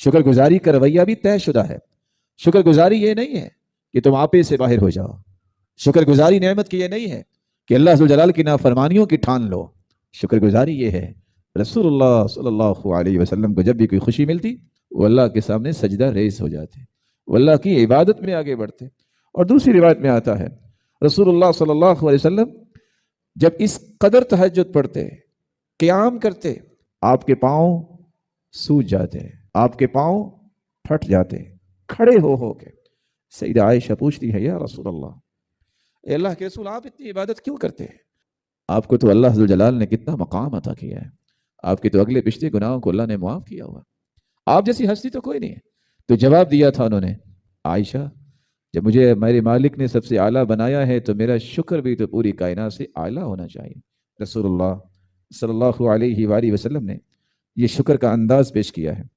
शुक्रगुजारी का रवैया भी तयशुदा है। शुक्रगुजारी ये नहीं है कि तुम आपे से बाहर हो जाओ। शुक्रगुजारी नेमत की ये नहीं है कि अल्लाह जुल जलाल की नाफरमानियों की ठान लो। शुक्रगुजारी ये है, रसूलुल्लाह सल्लल्लाहु अलैहि वसल्लम को जब भी कोई खुशी मिलती, वो अल्लाह के सामने सजदा रेस हो जाते, वो अल्लाह की इबादत में आगे बढ़ते। और दूसरी रिवायत में आता है, रसूलुल्लाह सल्लल्लाहु अलैहि वसल्लम जब इस कदर तहज्जुद पढ़ते, क़याम करते, आपके पांव सूज जाते, आपके पांव फट जाते, खड़े हो के। सईदा आयशा पूछती है, या रसूल अल्लाह, अल्लाह के रसूल आप इतनी इबादत क्यों करते हैं? आपको तो अल्लाह जुल जलाल ने कितना मकाम अता किया है, आपके तो अगले पिछले गुनाहों को अल्लाह ने मुआफ किया हुआ, आप जैसी हस्ती तो कोई नहीं है। तो जवाब दिया था उन्होंने, आयशा, जब मुझे मेरे मालिक ने सबसे आला बनाया है तो मेरा शुक्र भी तो पूरी कायनात से आला होना चाहिए। रसूलुल्लाह सल्लल्लाहु अलैहि वसल्लम ने ये शुक्र का अंदाज पेश किया है।